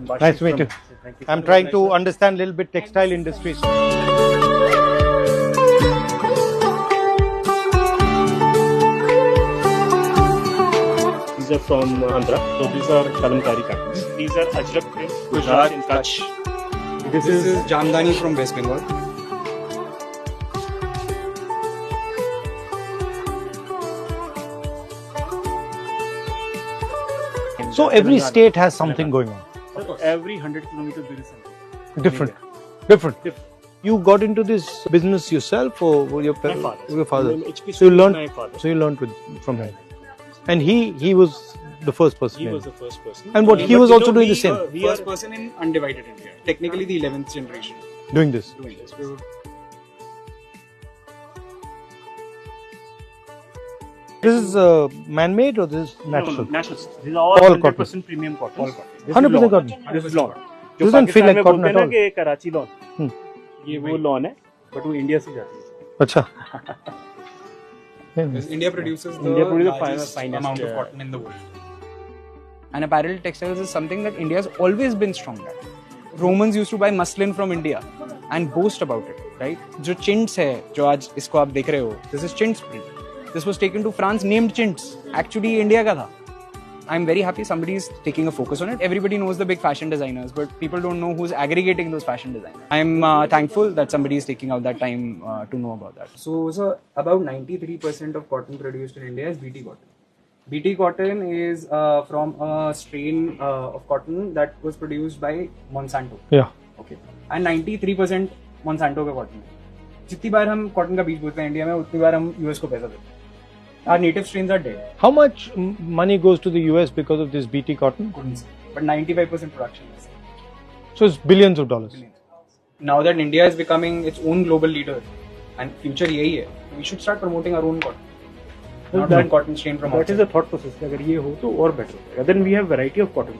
Nice to meet you. I'm trying to understand a little bit textile industries. These are from Andhra. So these are kalamkari patterns. These are Ajrak prints, Gujarat in Kutch. This is Jamdani from West Bengal. So every state has something going on. So every 100 kilometers there is something. Different. You got into this business yourself, or your My father. Your father. HP So you learned. my father. So you learned from him, and he was the first person. He was the first person. And what he was also doing the same, We first person in undivided India. Technically the 11th generation doing this. doing this. This is man-made or this is natural? No, natural. These are all 100% cotton. premium cotton. All cotton. This is 100% lawn. cotton. This is lawn. This doesn't feel like cotton at all. कि Karachi lawn Hmm. ये वो lawn है but वो India से जाती है. अच्छा. Because India produces the India produces the largest finest, amount of cotton in the world. And apparel textiles is something that India has always been strong at. Romans used to buy muslin from India and boast about it, right? जो chintz है, जो आज इसको आप देख रहे हो, this is chintz print. This was taken to France, named chintz. Actually, India का था. I'm very happy somebody is taking a focus on it. Everybody knows the big fashion designers, but people don't know who's aggregating those fashion designers. I'm thankful that somebody is taking out that time to know about that. So about 93% of cotton produced in India is BT cotton. BT cotton is from a strain of cotton that was produced by Monsanto. Yeah. Okay. And 93% Monsanto का cotton है. जितनी बार हम cotton का बीज बोते हैं India में, उतनी बार हम US को पैसा देते हैं. Our native strains are dead. How much money goes to the US because of this BT cotton? Couldn't say. But 95% production is. So it's billions of dollars. Now that India is becoming its own global leader and future यही है, we should start promoting our own cotton. Not that cotton strain from That outside. is the thought process. अगर ये हो तो और better होगा. Then we have variety of cotton.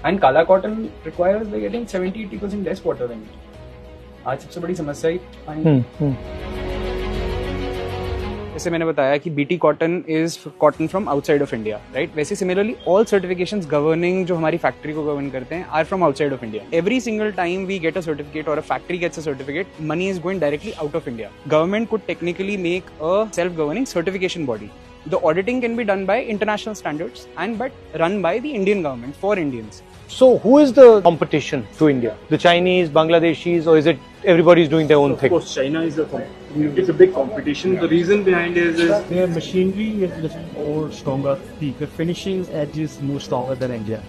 And Kala cotton requires like getting 70-80% less water than it. आज सबसे बड़ी समस्या ही पानी. जैसे मैंने बताया कि BT cotton is cotton from outside of India, right? वैसे similarly all certifications governing जो हमारी factory को govern करते हैं are from outside of India. Every single time we get a certificate or a factory gets a certificate, money is going directly out of India. Government could technically make a self-governing certification body. The auditing can be done by international standards and but run by the Indian government for Indians. So who is the competition to India? The Chinese, Bangladeshis, or is it everybody's doing their own Of thing? course, China is it's a big competition. The reason behind is Their machinery is little more stronger. The finishing edge is more stronger than India.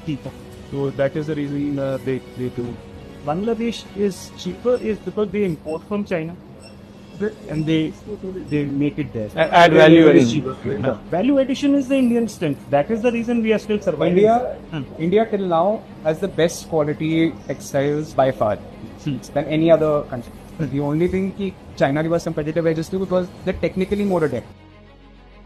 So that is the reason they do. Bangladesh is cheaper is because they import from China and they make it there. Add value It is addition. cheaper. Value addition is the Indian strength. That is the reason we are still surviving. India till now has the best quality textiles by far than any other country. The only thing कि China was competitive edge is too because they're technically more adept.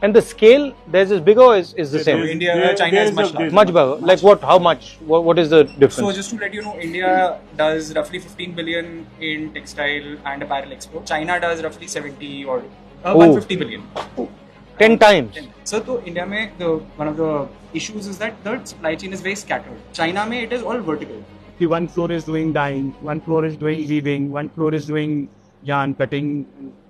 And the scale, theirs is bigger or is the same? China is much larger. Much bigger. Like what? How much? What is the difference? So just to let you know, India does roughly 15 billion in textile and apparel export. China does roughly 70 or 150 billion. 10 times. So to India mein, one of the issues is that the supply chain is very scattered. China mein it is all vertical. The one floor is doing dyeing, one floor is doing weaving, one floor is doing yarn cutting.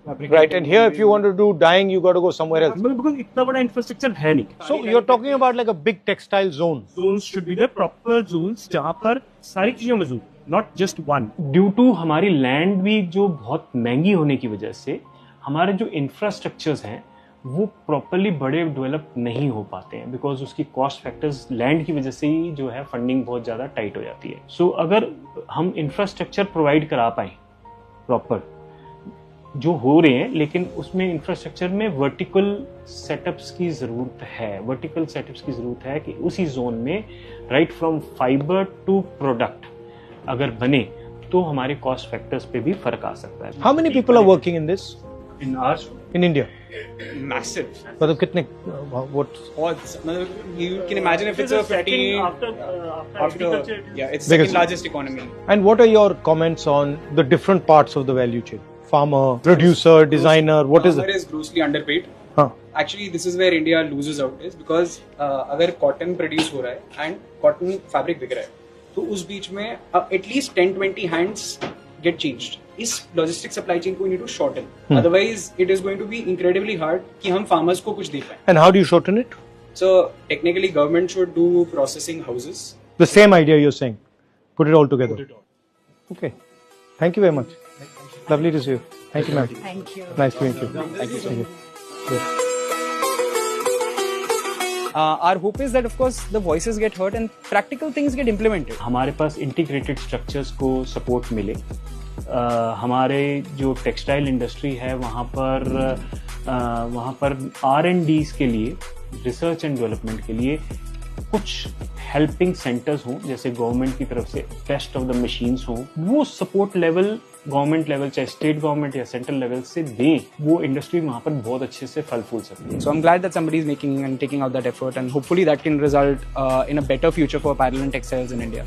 Right. And here, if you want to do dyeing, you got to go somewhere else. Because इतना बड़ा infrastructure है नहीं. So you're talking about like a big textile zone. Zones should be the proper zones जहाँ पर सारी चीजें मौजूद, not just one. Due to हमारी लैंड भी जो बहुत महंगी होने की वजह से हमारे जो इंफ्रास्ट्रक्चर्स हैं वो प्रॉपरली बड़े डेवलप नहीं हो पाते हैं बिकॉज उसकी कॉस्ट फैक्टर्स लैंड की वजह से ही जो है फंडिंग बहुत ज़्यादा टाइट हो जाती है. सो अगर हम इंफ्रास्ट्रक्चर प्रोवाइड करा पाएँ प्रॉपर जो हो रहे हैं लेकिन उसमें इंफ्रास्ट्रक्चर में वर्टिकल सेटअप्स की ज़रूरत है. वर्टिकल सेटअप्स की ज़रूरत है कि उसी जोन में right from fiber to product अगर बने तो हमारे कॉस्ट फैक्टर्स पे भी फर्क आ सकता है. How many people are working in this? In hours In India? Massive. मतलब कितने? What? Odds. You can imagine if it's a pretty after yeah, it's Biggest. second largest economy. And what are your comments on the different parts of the value chain? Farmer, producer, designer, what is Farmer it? is grossly underpaid. Huh. Actually, this is where India loses out is because अगर cotton produce हो रहा है and cotton fabric बिक रहा है तो उस बीच में एटलीस्ट 10-20 hands get changed. इस logistic supply chain को we need to shorten. Otherwise, it is going to be incredibly hard कि हम farmers को कुछ दे पाएं. And how do you shorten it? So technically, government should do processing houses. The same idea you're saying. Put it all together. Okay. Thank you very much. Lovely to see you. Thank you, ma'am. Thank you. Nice to meet you. Thank you so much. Yes. Our hope is that of course the voices get heard and practical things get implemented. हमारे पास integrated structures को support मिले. हमारे जो textile industry है वहाँ पर R&Ds के लिए, रिसर्च एंड डेवलपमेंट के लिए कुछ हेल्पिंग सेंटर्स हों, जैसे गवर्नमेंट की तरफ से टेस्ट ऑफ द मशीन्स हों, वो सपोर्ट लेवल गवर्नमेंट लेवल चाहे स्टेट गवर्नमेंट या सेंट्रल लेवल से दें, वो इंडस्ट्री वहाँ पर बहुत अच्छे से फल फूल सकती है. So I'm glad that somebody is making and taking out that effort, and hopefully that can result in a better future for apparel and textiles in India.